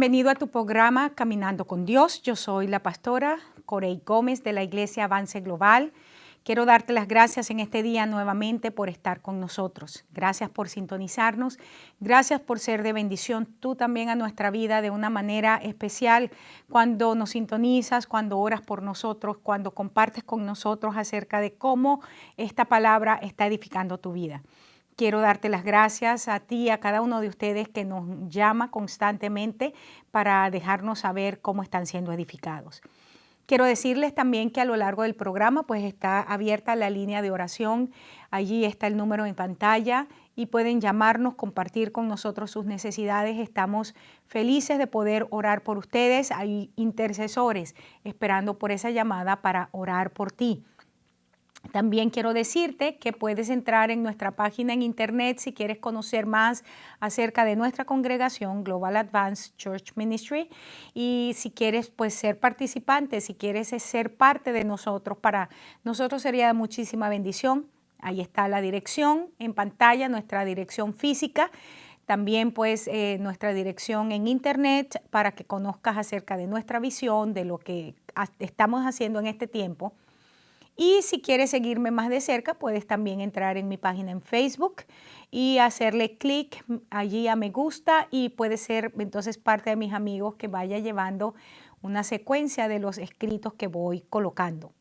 Bienvenido a tu programa Caminando con Dios. Yo soy la pastora Corey Gómez de la Iglesia Avance Global. Quiero darte las gracias en este día nuevamente por estar con nosotros. Gracias por sintonizarnos. Gracias por ser de bendición tú también a nuestra vida de una manera especial cuando nos sintonizas, cuando oras por nosotros, cuando compartes con nosotros acerca de cómo esta palabra está edificando tu vida. Quiero darte las gracias a ti y a cada uno de ustedes que nos llama constantemente para dejarnos saber cómo están siendo edificados. Quiero decirles también que a lo largo del programa pues está abierta la línea de oración. Allí está el número en pantalla y pueden llamarnos, compartir con nosotros sus necesidades. Estamos felices de poder orar por ustedes. Hay intercesores esperando por esa llamada para orar por ti. También quiero decirte que puedes entrar en nuestra página en internet si quieres conocer más acerca de nuestra congregación Global Advanced Church Ministry y si quieres pues ser participante, si quieres ser parte de nosotros, para nosotros sería de muchísima bendición. Ahí está la dirección en pantalla, nuestra dirección física. También pues nuestra dirección en internet para que conozcas acerca de nuestra visión, de lo que estamos haciendo en este tiempo. Y si quieres seguirme más de cerca, puedes también entrar en mi página en Facebook y hacerle clic allí a me gusta y puedes ser entonces parte de mis amigos que vaya llevando una secuencia de los escritos que voy colocando.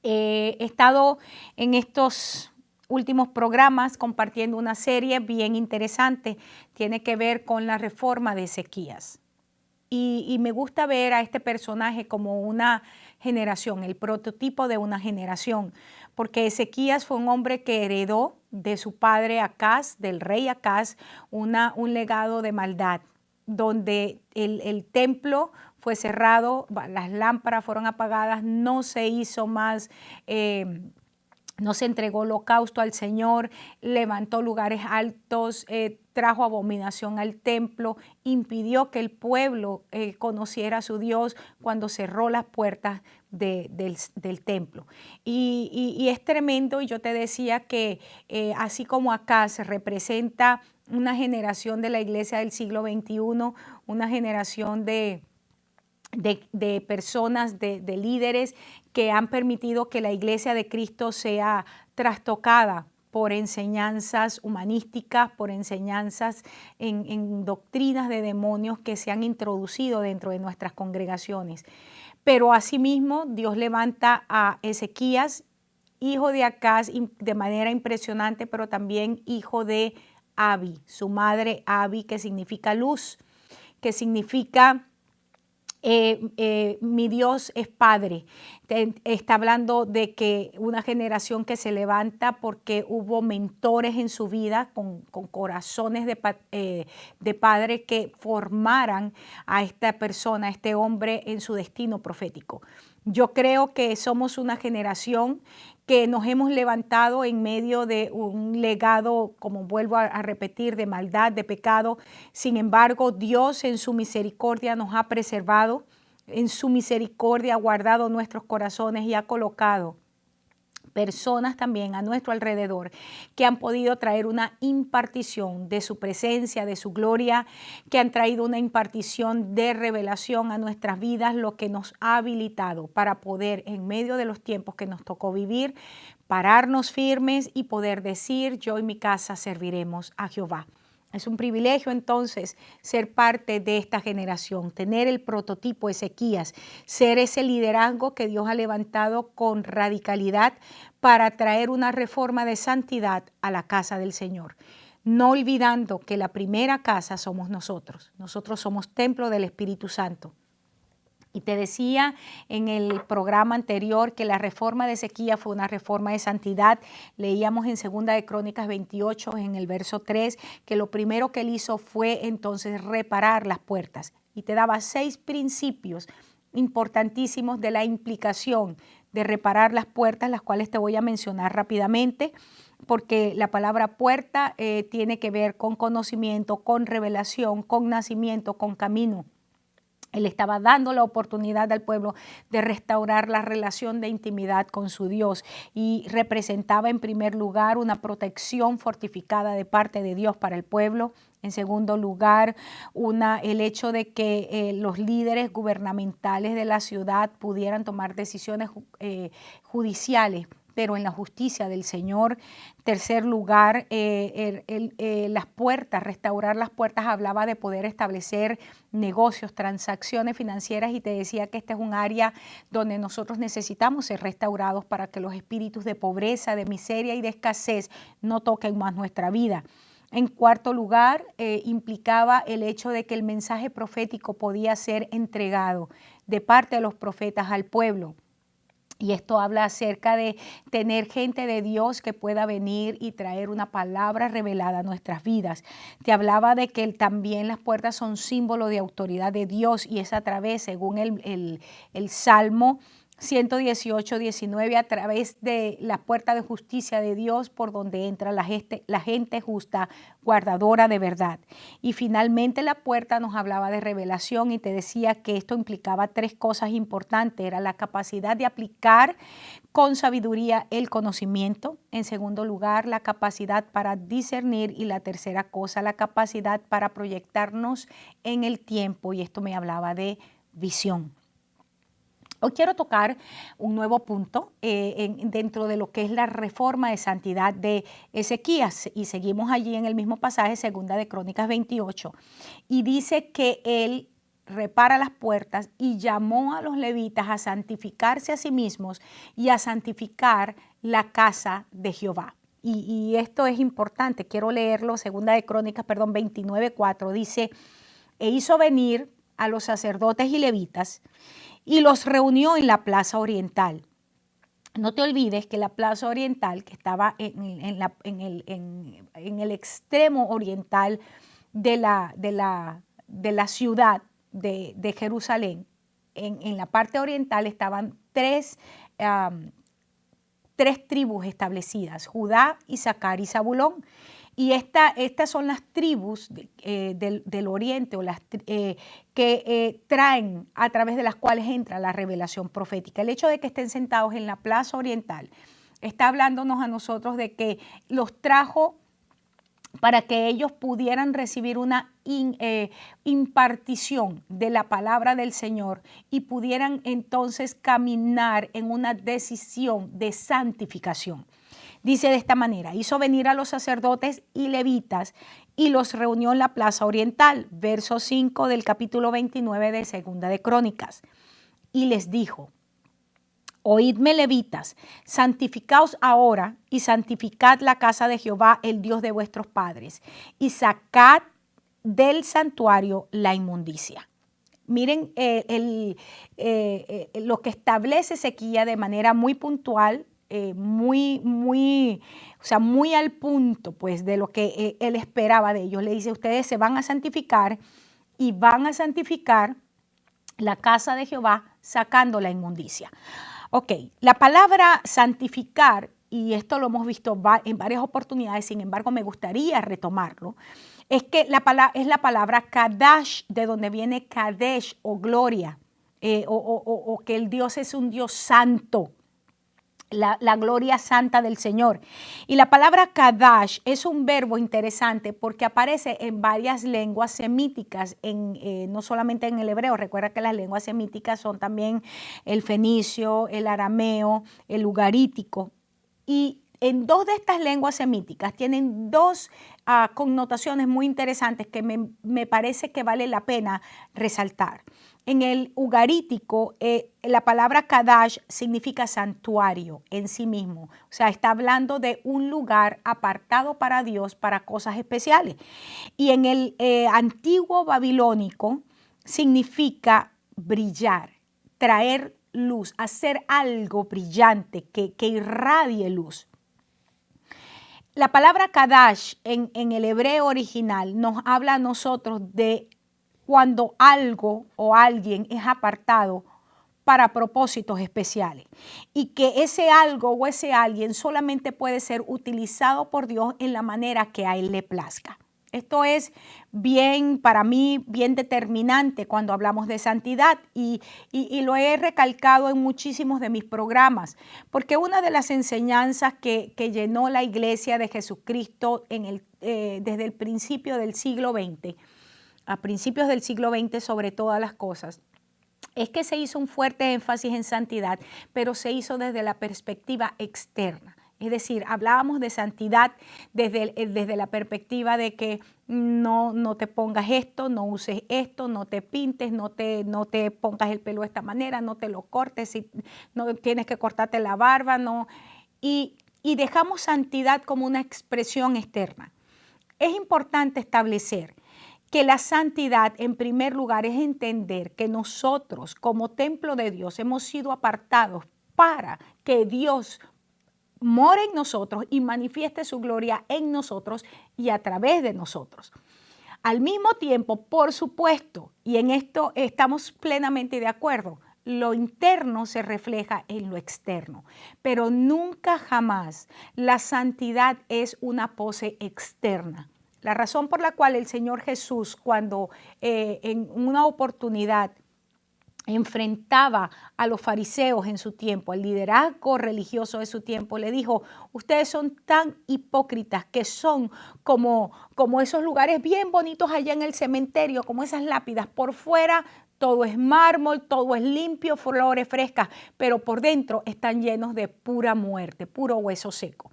He estado en estos últimos programas compartiendo una serie bien interesante. Tiene que ver con la reforma de Ezequías. Y me gusta ver a este personaje como una generación, el prototipo de una generación, porque Ezequías fue un hombre que heredó de su padre Acaz, del rey Acaz, un legado de maldad, donde el templo fue cerrado, las lámparas fueron apagadas, no se hizo más, no se entregó holocausto al Señor, levantó lugares altos, trajo abominación al templo, impidió que el pueblo conociera a su Dios cuando cerró las puertas del templo. Y es tremendo, y yo te decía que así como acá se representa una generación de la iglesia del siglo XXI, una generación de personas, de líderes que han permitido que la iglesia de Cristo sea trastocada por enseñanzas humanísticas, por enseñanzas en doctrinas de demonios que se han introducido dentro de nuestras congregaciones. Pero asimismo Dios levanta a Ezequías, hijo de Acaz, de manera impresionante, pero también hijo de Abi, su madre Abi, que significa luz, que significa mi Dios es Padre. Está hablando de que una generación que se levanta porque hubo mentores en su vida con corazones de padre que formaran a esta persona, a este hombre en su destino profético. Yo creo que somos una generación que nos hemos levantado en medio de un legado, como vuelvo a repetir, de maldad, de pecado. Sin embargo, Dios en su misericordia nos ha preservado, en su misericordia ha guardado nuestros corazones y ha colocado personas también a nuestro alrededor que han podido traer una impartición de su presencia, de su gloria, que han traído una impartición de revelación a nuestras vidas, lo que nos ha habilitado para poder, en medio de los tiempos que nos tocó vivir, pararnos firmes y poder decir: yo y mi casa serviremos a Jehová. Es un privilegio entonces ser parte de esta generación, tener el prototipo Ezequías, ser ese liderazgo que Dios ha levantado con radicalidad para traer una reforma de santidad a la casa del Señor. No olvidando que la primera casa somos nosotros. Nosotros somos templo del Espíritu Santo. Y te decía en el programa anterior que la reforma de Ezequías fue una reforma de santidad. Leíamos en 2 de Crónicas 28, en el verso 3, que lo primero que él hizo fue entonces reparar las puertas. Y te daba 6 principios importantísimos de la implicación de reparar las puertas, las cuales te voy a mencionar rápidamente, porque la palabra puerta tiene que ver con conocimiento, con revelación, con nacimiento, con camino. Él estaba dando la oportunidad al pueblo de restaurar la relación de intimidad con su Dios y representaba en primer lugar una protección fortificada de parte de Dios para el pueblo. En segundo lugar, el hecho de que los líderes gubernamentales de la ciudad pudieran tomar decisiones judiciales, pero en la justicia del Señor. Tercer lugar, las puertas, restaurar las puertas, hablaba de poder establecer negocios, transacciones financieras, y te decía que este es un área donde nosotros necesitamos ser restaurados para que los espíritus de pobreza, de miseria y de escasez no toquen más nuestra vida. En cuarto lugar, implicaba el hecho de que el mensaje profético podía ser entregado de parte de los profetas al pueblo. Y esto habla acerca de tener gente de Dios que pueda venir y traer una palabra revelada a nuestras vidas. Te hablaba de que también las puertas son símbolo de autoridad de Dios, y es a través, según el Salmo 118:19, a través de la puerta de justicia de Dios por donde entra la gente justa, guardadora de verdad. Y finalmente la puerta nos hablaba de revelación, y te decía que esto implicaba tres cosas importantes. Era la capacidad de aplicar con sabiduría el conocimiento. En segundo lugar, la capacidad para discernir, y la tercera cosa, la capacidad para proyectarnos en el tiempo, y esto me hablaba de visión. Hoy quiero tocar un nuevo punto dentro de lo que es la reforma de santidad de Ezequías, y seguimos allí en el mismo pasaje, segunda de Crónicas 28, y dice que él repara las puertas y llamó a los levitas a santificarse a sí mismos y a santificar la casa de Jehová. Y esto es importante, quiero leerlo, segunda de Crónicas, 29:4, dice: e hizo venir a los sacerdotes y levitas y los reunió en la plaza oriental. No te olvides que la plaza oriental, que estaba en el extremo oriental de la ciudad de Jerusalén, en la parte oriental estaban tres tribus establecidas: Judá, Isaacar y Zabulón. Y estas son las tribus del oriente, o que traen, a través de las cuales entra la revelación profética. El hecho de que estén sentados en la plaza oriental está hablándonos a nosotros de que los trajo para que ellos pudieran recibir una impartición de la palabra del Señor y pudieran entonces caminar en una decisión de santificación. Dice de esta manera: hizo venir a los sacerdotes y levitas y los reunió en la plaza oriental. Verso 5 del capítulo 29 de Segunda de Crónicas. Y les dijo: oídme, levitas, santificaos ahora y santificad la casa de Jehová, el Dios de vuestros padres, y sacad del santuario la inmundicia. Miren lo que establece Ezequías de manera muy puntual, muy al punto, pues, de lo que él esperaba de ellos. Le dice: ustedes se van a santificar y van a santificar la casa de Jehová sacando la inmundicia. Ok, la palabra santificar, y esto lo hemos visto en varias oportunidades, sin embargo me gustaría retomarlo, es que es la palabra Kadash, de donde viene Kadesh, o gloria, o que el Dios es un Dios santo. La gloria santa del Señor. Y la palabra Kadash es un verbo interesante porque aparece en varias lenguas semíticas, no solamente en el hebreo. Recuerda que las lenguas semíticas son también el fenicio, el arameo, el ugarítico. Y en dos de estas lenguas semíticas tienen dos connotaciones muy interesantes que me parece que vale la pena resaltar. En el ugarítico, la palabra Kadash significa santuario en sí mismo. O sea, está hablando de un lugar apartado para Dios, para cosas especiales. Y en el antiguo babilónico significa brillar, traer luz, hacer algo brillante que irradie luz. La palabra Kadash en el hebreo original nos habla a nosotros de cuando algo o alguien es apartado para propósitos especiales, y que ese algo o ese alguien solamente puede ser utilizado por Dios en la manera que a Él le plazca. Esto es bien, para mí, bien determinante cuando hablamos de santidad y lo he recalcado en muchísimos de mis programas, porque una de las enseñanzas que llenó la Iglesia de Jesucristo desde el principio del siglo XX, a principios del siglo XX sobre todas las cosas, es que se hizo un fuerte énfasis en santidad, pero se hizo desde la perspectiva externa. Es decir, hablábamos de santidad desde la perspectiva de que no te pongas esto, no uses esto, no te pintes, no te pongas el pelo de esta manera, no te lo cortes, si no tienes que cortarte la barba, no. Y dejamos santidad como una expresión externa. Es importante establecer que la santidad, en primer lugar, es entender que nosotros, como templo de Dios, hemos sido apartados para que Dios more en nosotros y manifieste su gloria en nosotros y a través de nosotros. Al mismo tiempo, por supuesto, y en esto estamos plenamente de acuerdo, lo interno se refleja en lo externo, pero nunca jamás la santidad es una pose externa. La razón por la cual el Señor Jesús, cuando en una oportunidad enfrentaba a los fariseos en su tiempo, al liderazgo religioso de su tiempo, le dijo: ustedes son tan hipócritas que son como esos lugares bien bonitos allá en el cementerio, como esas lápidas. Por fuera todo es mármol, todo es limpio, flores frescas, pero por dentro están llenos de pura muerte, puro hueso seco.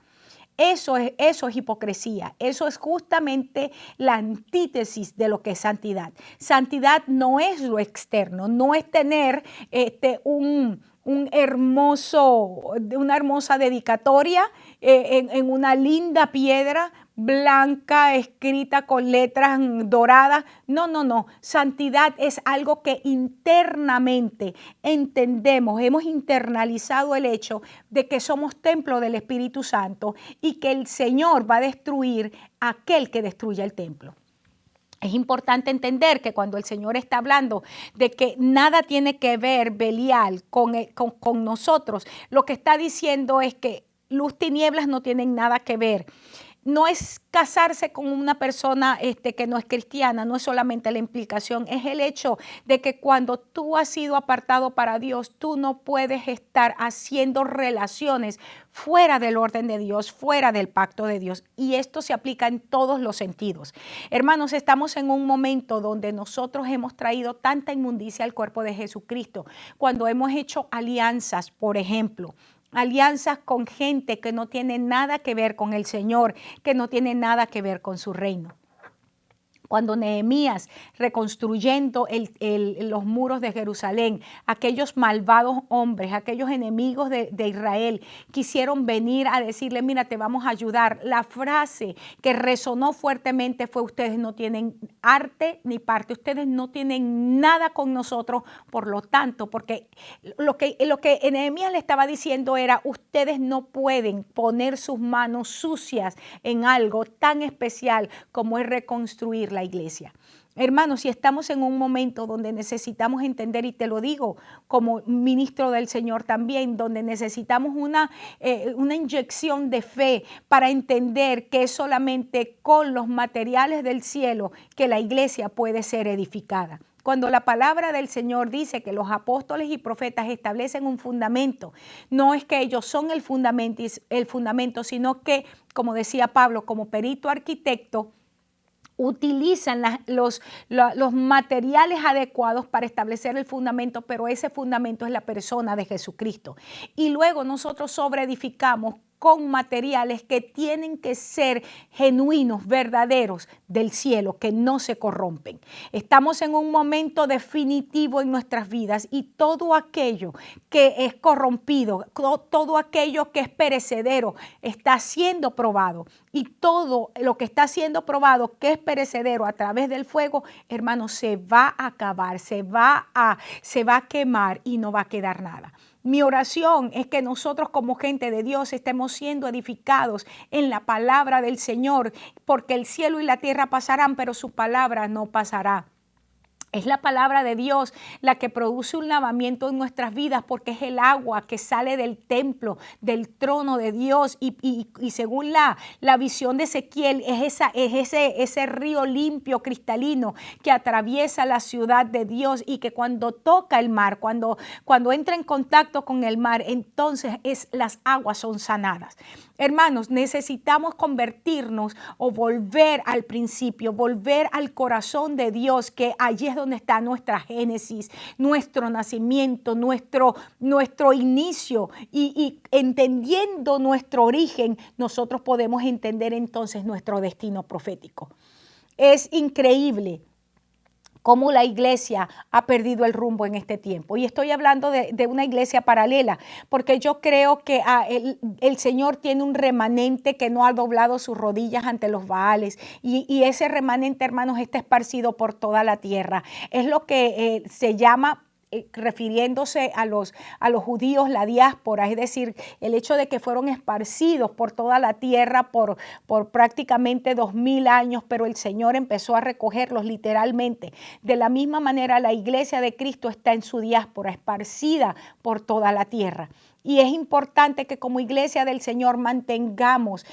Eso es hipocresía, eso es justamente la antítesis de lo que es santidad. Santidad no es lo externo, no es tener una hermosa dedicatoria en una linda piedra blanca escrita con letras doradas. No. Santidad es algo que internamente entendemos, hemos internalizado el hecho de que somos templo del Espíritu Santo y que el Señor va a destruir a aquel que destruya el templo. Es importante entender que cuando el Señor está hablando de que nada tiene que ver Belial con nosotros, lo que está diciendo es que luz, tinieblas no tienen nada que ver. No es casarse con una persona que no es cristiana, no es solamente la implicación, es el hecho de que cuando tú has sido apartado para Dios, tú no puedes estar haciendo relaciones fuera del orden de Dios, fuera del pacto de Dios. Y esto se aplica en todos los sentidos. Hermanos, estamos en un momento donde nosotros hemos traído tanta inmundicia al cuerpo de Jesucristo, cuando hemos hecho alianzas, por ejemplo, alianzas con gente que no tiene nada que ver con el Señor, que no tiene nada que ver con su reino. Cuando Nehemías, reconstruyendo los muros de Jerusalén, aquellos malvados hombres, aquellos enemigos de Israel, quisieron venir a decirle: mira, te vamos a ayudar. La frase que resonó fuertemente fue: ustedes no tienen arte ni parte, ustedes no tienen nada con nosotros, por lo tanto, porque lo que Nehemías le estaba diciendo era: ustedes no pueden poner sus manos sucias en algo tan especial como es reconstruir la iglesia. Hermanos, si estamos en un momento donde necesitamos entender, y te lo digo como ministro del Señor también, donde necesitamos una inyección de fe para entender que es solamente con los materiales del cielo que la iglesia puede ser edificada. Cuando la palabra del Señor dice que los apóstoles y profetas establecen un fundamento, no es que ellos son el fundamento, sino que, como decía Pablo, como perito arquitecto, utilizan los materiales adecuados para establecer el fundamento, pero ese fundamento es la persona de Jesucristo. Y luego nosotros sobreedificamos con materiales que tienen que ser genuinos, verdaderos, del cielo, que no se corrompen. Estamos en un momento definitivo en nuestras vidas y todo aquello que es corrompido, todo aquello que es perecedero, está siendo probado. Y todo lo que está siendo probado, que es perecedero a través del fuego, hermanos, se va a acabar, se va a quemar y no va a quedar nada. Mi oración es que nosotros como gente de Dios estemos siendo edificados en la palabra del Señor, porque el cielo y la tierra pasarán, pero su palabra no pasará. Es la palabra de Dios la que produce un lavamiento en nuestras vidas, porque es el agua que sale del templo, del trono de Dios. Y según la visión de Ezequiel, es ese río limpio, cristalino, que atraviesa la ciudad de Dios y que cuando toca el mar, cuando entra en contacto con el mar, entonces las aguas son sanadas. Hermanos, necesitamos convertirnos o volver al principio, volver al corazón de Dios, que allí es donde está nuestra génesis, nuestro nacimiento, nuestro inicio. Y entendiendo nuestro origen, nosotros podemos entender entonces nuestro destino profético. Es increíble cómo la iglesia ha perdido el rumbo en este tiempo. Y estoy hablando de una iglesia paralela, porque yo creo que el Señor tiene un remanente que no ha doblado sus rodillas ante los Baales. Y ese remanente, hermanos, está esparcido por toda la tierra. Es lo que se llama, refiriéndose a los judíos, la diáspora, es decir, el hecho de que fueron esparcidos por toda la tierra por prácticamente 2000 años, pero el Señor empezó a recogerlos literalmente. De la misma manera, la iglesia de Cristo está en su diáspora, esparcida por toda la tierra. Y es importante que como iglesia del Señor mantengamos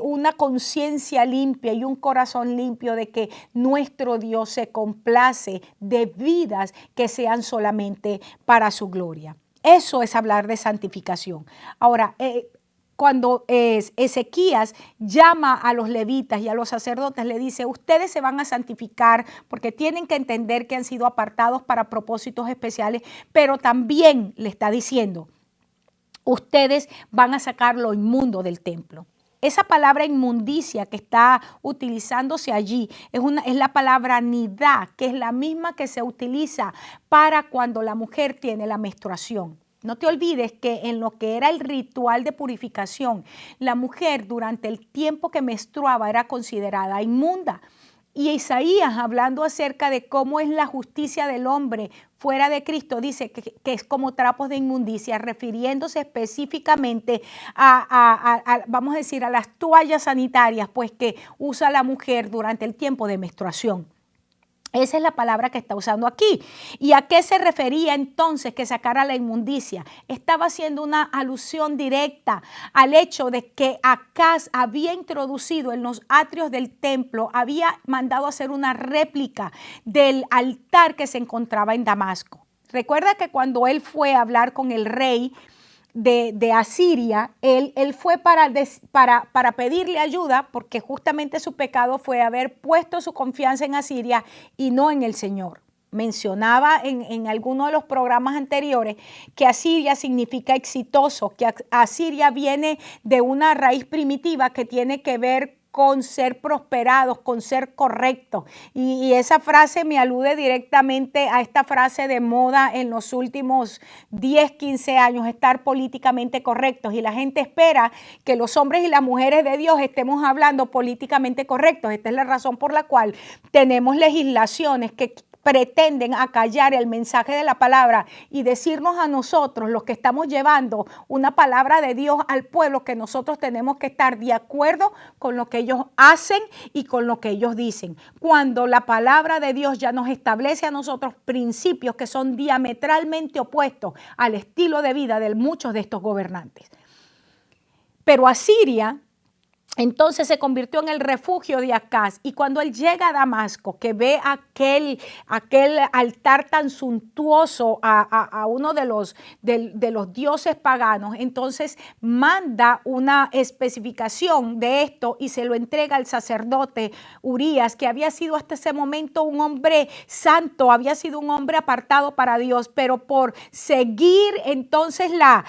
una conciencia limpia y un corazón limpio de que nuestro Dios se complace de vidas que sean solamente para su gloria. Eso es hablar de santificación. Ahora, cuando Ezequías llama a los levitas y a los sacerdotes, le dice, ustedes se van a santificar porque tienen que entender que han sido apartados para propósitos especiales, pero también le está diciendo, ustedes van a sacar lo inmundo del templo. Esa palabra inmundicia que está utilizándose allí es la palabra nidá, que es la misma que se utiliza para cuando la mujer tiene la menstruación. No te olvides que en lo que era el ritual de purificación, la mujer durante el tiempo que menstruaba era considerada inmunda. Y Isaías, hablando acerca de cómo es la justicia del hombre fuera de Cristo, dice que es como trapos de inmundicia, refiriéndose específicamente vamos a decir, a las toallas sanitarias, pues que usa la mujer durante el tiempo de menstruación. Esa es la palabra que está usando aquí. ¿Y a qué se refería entonces que sacara la inmundicia? Estaba haciendo una alusión directa al hecho de que Acaz había introducido en los atrios del templo, había mandado hacer una réplica del altar que se encontraba en Damasco. Recuerda que cuando él fue a hablar con el rey de Asiria, él fue para pedirle ayuda, porque justamente su pecado fue haber puesto su confianza en Asiria y no en el Señor. Mencionaba en alguno de los programas anteriores que Asiria significa exitoso, que Asiria viene de una raíz primitiva que tiene que ver con ser prosperados, con ser correctos. Y esa frase me alude directamente a esta frase de moda en los últimos 10, 15 años, estar políticamente correctos. Y la gente espera que los hombres y las mujeres de Dios estemos hablando políticamente correctos. Esta es la razón por la cual tenemos legislaciones que pretenden acallar el mensaje de la palabra y decirnos a nosotros, los que estamos llevando una palabra de Dios al pueblo, que nosotros tenemos que estar de acuerdo con lo que ellos hacen y con lo que ellos dicen. Cuando la palabra de Dios ya nos establece a nosotros principios que son diametralmente opuestos al estilo de vida de muchos de estos gobernantes. Pero Asiria entonces se convirtió en el refugio de Acaz, y cuando él llega a Damasco, que ve aquel altar tan suntuoso a uno de los dioses paganos, entonces manda una especificación de esto y se lo entrega al sacerdote Urías, que había sido hasta ese momento un hombre santo, había sido un hombre apartado para Dios, pero por seguir entonces la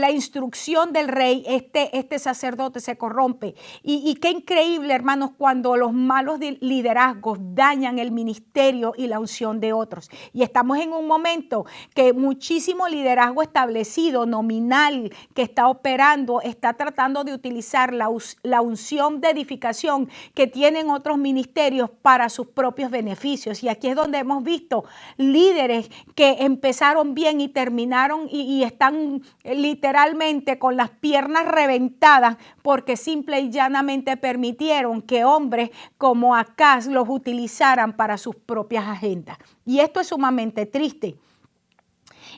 instrucción del rey, este sacerdote se corrompe. Y qué increíble, hermanos, cuando los malos liderazgos dañan el ministerio y la unción de otros. Y estamos en un momento que muchísimo liderazgo establecido, nominal, que está operando, está tratando de utilizar la unción de edificación que tienen otros ministerios para sus propios beneficios. Y aquí es donde hemos visto líderes que empezaron bien y terminaron y están literalmente con las piernas reventadas porque simple y tiranamente permitieron que hombres como Acaz los utilizaran para sus propias agendas. Y esto es sumamente triste.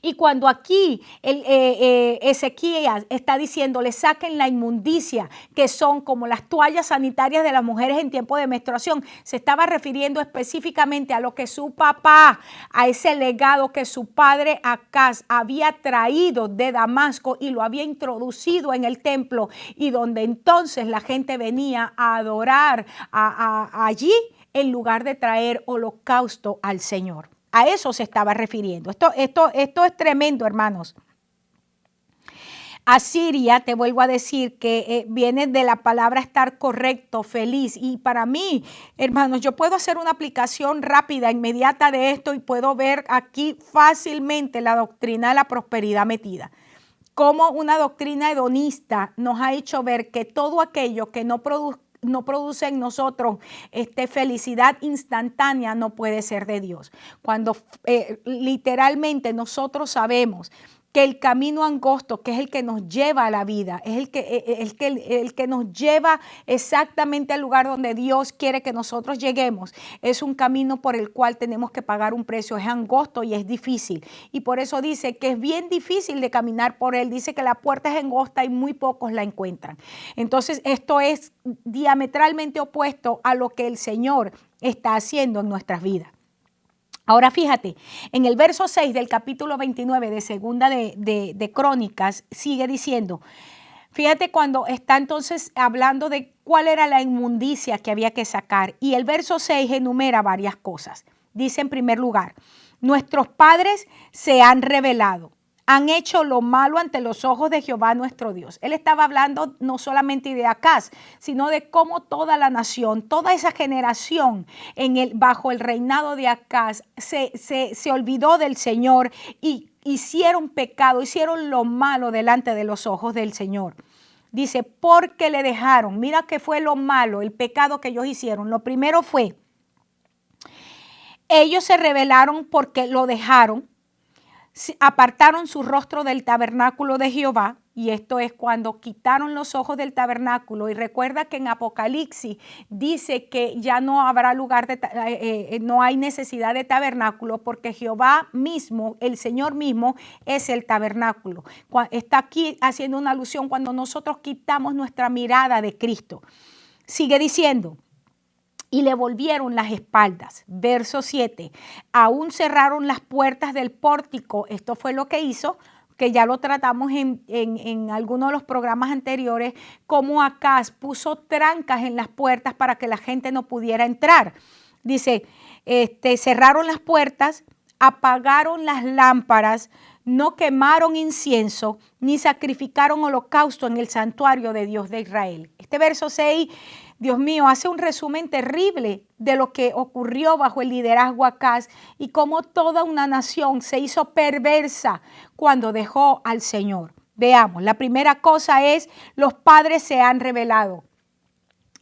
Y cuando aquí Ezequías está diciendo, le saquen la inmundicia, que son como las toallas sanitarias de las mujeres en tiempo de menstruación, se estaba refiriendo específicamente a lo que su papá, a ese legado que su padre Acaz había traído de Damasco y lo había introducido en el templo, y donde entonces la gente venía a adorar allí en lugar de traer holocausto al Señor. A eso se estaba refiriendo. Esto es tremendo, hermanos. Asiria, te vuelvo a decir que viene de la palabra estar correcto, feliz. Y para mí, hermanos, yo puedo hacer una aplicación rápida, inmediata de esto y puedo ver aquí fácilmente la doctrina de la prosperidad metida. Como una doctrina hedonista nos ha hecho ver que todo aquello que no produce en nosotros felicidad instantánea no puede ser de Dios. Cuando literalmente nosotros sabemos que el camino angosto, que es el que nos lleva a la vida, es el que nos lleva exactamente al lugar donde Dios quiere que nosotros lleguemos, es un camino por el cual tenemos que pagar un precio. Es angosto y es difícil. Y por eso dice que es bien difícil de caminar por él. Dice que la puerta es angosta y muy pocos la encuentran. Entonces, esto es diametralmente opuesto a lo que el Señor está haciendo en nuestras vidas. Ahora fíjate, en el verso 6 del capítulo 29 de Segunda de Crónicas sigue diciendo, fíjate cuando está entonces hablando de cuál era la inmundicia que había que sacar, y el verso 6 enumera varias cosas. Dice en primer lugar, nuestros padres se han rebelado, han hecho lo malo ante los ojos de Jehová nuestro Dios. Él estaba hablando no solamente de Acaz, sino de cómo toda la nación, toda esa generación bajo el reinado de Acaz se olvidó del Señor y hicieron pecado, hicieron lo malo delante de los ojos del Señor. Dice, porque le dejaron, mira qué fue lo malo, el pecado que ellos hicieron. Lo primero fue, ellos se rebelaron porque lo dejaron, apartaron su rostro del tabernáculo de Jehová, y esto es cuando quitaron los ojos del tabernáculo. Y recuerda que en Apocalipsis dice que ya no habrá no hay necesidad de tabernáculo, porque Jehová mismo, el Señor mismo, es el tabernáculo. Está aquí haciendo una alusión cuando nosotros quitamos nuestra mirada de Cristo. Sigue diciendo, y le volvieron las espaldas. Verso 7, aún cerraron las puertas del pórtico. Esto fue lo que hizo, que ya lo tratamos en algunos de los programas anteriores, como Acaz puso trancas en las puertas para que la gente no pudiera entrar. Dice, cerraron las puertas, apagaron las lámparas, no quemaron incienso, ni sacrificaron holocausto en el santuario de Dios de Israel. Este verso 6, Dios mío, hace un resumen terrible de lo que ocurrió bajo el liderazgo Acaz y cómo toda una nación se hizo perversa cuando dejó al Señor. Veamos, la primera cosa es, los padres se han rebelado.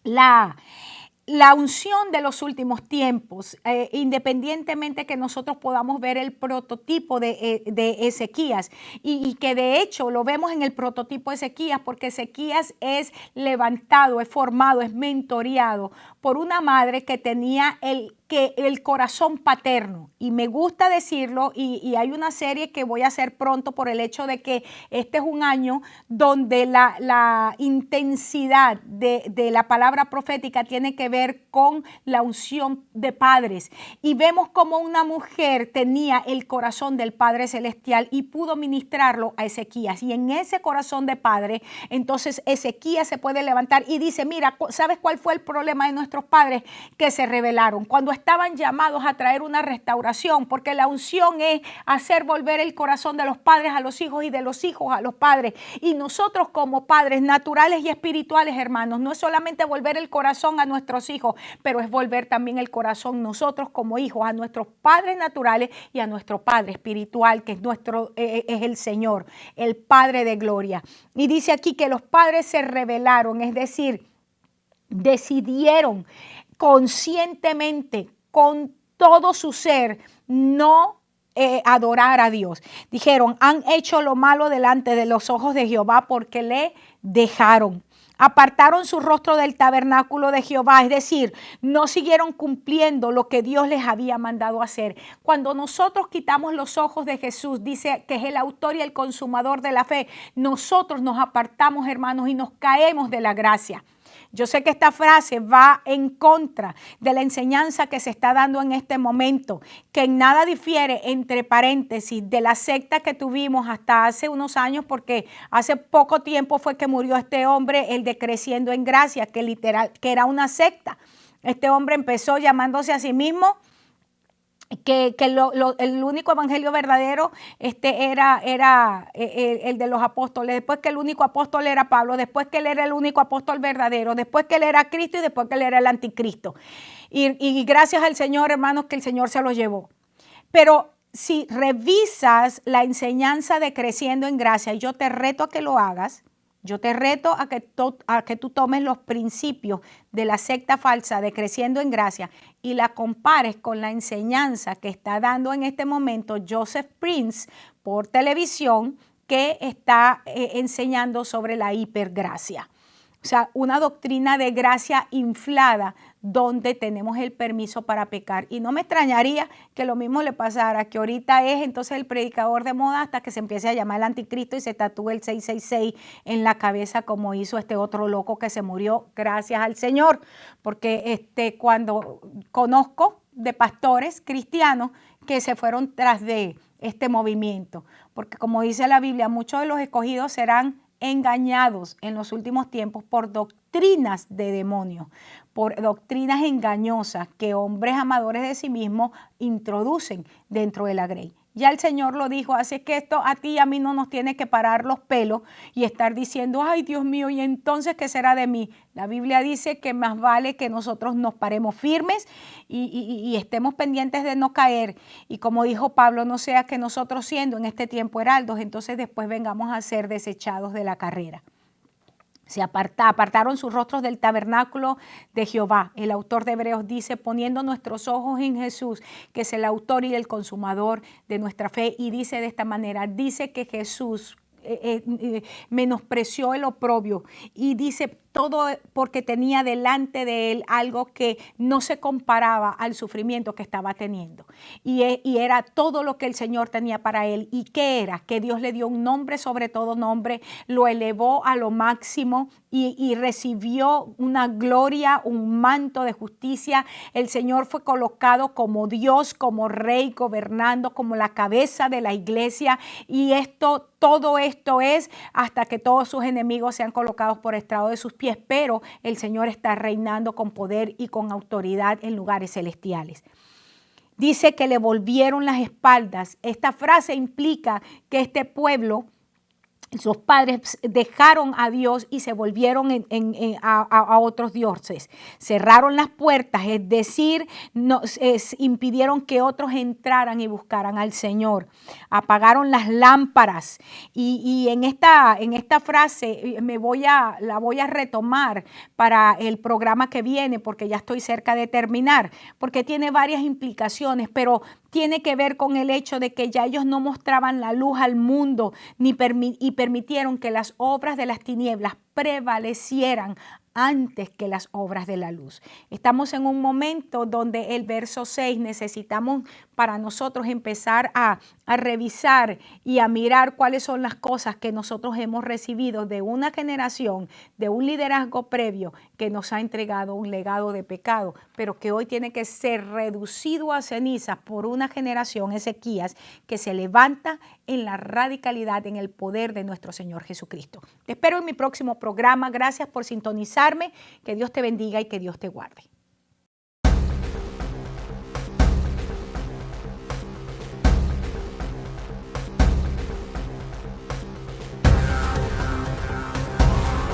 La unción de los últimos tiempos, independientemente que nosotros podamos ver el prototipo de Ezequías y que de hecho lo vemos en el prototipo de Ezequías, porque Ezequías es levantado, es formado, es mentoreado por una madre que tenía el corazón paterno, y me gusta decirlo, y hay una serie que voy a hacer pronto por el hecho de que este es un año donde la intensidad de la palabra profética tiene que ver con la unción de padres, y vemos como una mujer tenía el corazón del Padre Celestial y pudo ministrarlo a Ezequías, y en ese corazón de padre, entonces Ezequías se puede levantar y dice, mira, ¿sabes cuál fue el problema de nuestros padres? Que se rebelaron cuando estaban llamados a traer una restauración, porque la unción es hacer volver el corazón de los padres a los hijos y de los hijos a los padres. Y nosotros como padres naturales y espirituales, hermanos, no es solamente volver el corazón a nuestros hijos, pero es volver también el corazón nosotros como hijos a nuestros padres naturales y a nuestro Padre espiritual, que es el Señor, el Padre de gloria. Y dice aquí que los padres se rebelaron, es decir, decidieron conscientemente, con todo su ser, no adorar a Dios. Dijeron, han hecho lo malo delante de los ojos de Jehová porque le dejaron. Apartaron su rostro del tabernáculo de Jehová, es decir, no siguieron cumpliendo lo que Dios les había mandado hacer. Cuando nosotros quitamos los ojos de Jesús, dice que es el autor y el consumador de la fe, nosotros nos apartamos, hermanos, y nos caemos de la gracia. Yo sé que esta frase va en contra de la enseñanza que se está dando en este momento, que en nada difiere, entre paréntesis, de la secta que tuvimos hasta hace unos años, porque hace poco tiempo fue que murió este hombre, el de Creciendo en Gracia, que era una secta. Este hombre empezó llamándose a sí mismo que el único evangelio verdadero era el de los apóstoles, después que el único apóstol era Pablo, después que él era el único apóstol verdadero, después que él era Cristo y después que él era el anticristo. Y gracias al Señor, hermanos, que el Señor se los llevó. Pero si revisas la enseñanza de Creciendo en Gracia, yo te reto a que lo hagas. Yo te reto a que tú tomes los principios de la secta falsa de Creciendo en Gracia y la compares con la enseñanza que está dando en este momento Joseph Prince por televisión, que está enseñando sobre la hipergracia. O sea, una doctrina de gracia inflada donde tenemos el permiso para pecar. Y no me extrañaría que lo mismo le pasara, que ahorita es entonces el predicador de moda hasta que se empiece a llamar el anticristo y se tatúe el 666 en la cabeza, como hizo este otro loco que se murió, gracias al Señor. Porque cuando conozco de pastores cristianos que se fueron tras de este movimiento. Porque como dice la Biblia, muchos de los escogidos serán engañados en los últimos tiempos por doctrinas de demonios, por doctrinas engañosas que hombres amadores de sí mismos introducen dentro de la grey. Ya el Señor lo dijo, así que esto a ti y a mí no nos tiene que parar los pelos y estar diciendo, ay Dios mío, ¿y entonces qué será de mí? La Biblia dice que más vale que nosotros nos paremos firmes y estemos pendientes de no caer. Y como dijo Pablo, no sea que nosotros siendo en este tiempo heraldos, entonces después vengamos a ser desechados de la carrera. Se apartaron sus rostros del tabernáculo de Jehová. El autor de Hebreos dice, poniendo nuestros ojos en Jesús, que es el autor y el consumador de nuestra fe. Y dice de esta manera, dice que Jesús menospreció el oprobio y dice todo porque tenía delante de él algo que no se comparaba al sufrimiento que estaba teniendo. Y era todo lo que el Señor tenía para él. ¿Y qué era? Que Dios le dio un nombre sobre todo nombre, lo elevó a lo máximo y recibió una gloria, un manto de justicia. El Señor fue colocado como Dios, como Rey, gobernando, como la cabeza de la iglesia. Y todo esto es hasta que todos sus enemigos sean colocados por estrado de sus pies. Pero el Señor está reinando con poder y con autoridad en lugares celestiales. Dice que le volvieron las espaldas. Esta frase implica que este pueblo, sus padres dejaron a Dios y se volvieron a otros dioses. Cerraron las puertas, es decir, impidieron que otros entraran y buscaran al Señor. Apagaron las lámparas. Y en esta frase la voy a retomar para el programa que viene, porque ya estoy cerca de terminar, porque tiene varias implicaciones, pero tiene que ver con el hecho de que ya ellos no mostraban la luz al mundo y permitieron que las obras de las tinieblas prevalecieran antes que las obras de la luz. Estamos en un momento donde el verso 6 necesitamos para nosotros empezar a revisar y a mirar cuáles son las cosas que nosotros hemos recibido de una generación, de un liderazgo previo que nos ha entregado un legado de pecado, pero que hoy tiene que ser reducido a cenizas por una generación, Ezequías, que se levanta en la radicalidad, en el poder de nuestro Señor Jesucristo. Te espero en mi próximo programa. Gracias por sintonizarme. Que Dios te bendiga y que Dios te guarde.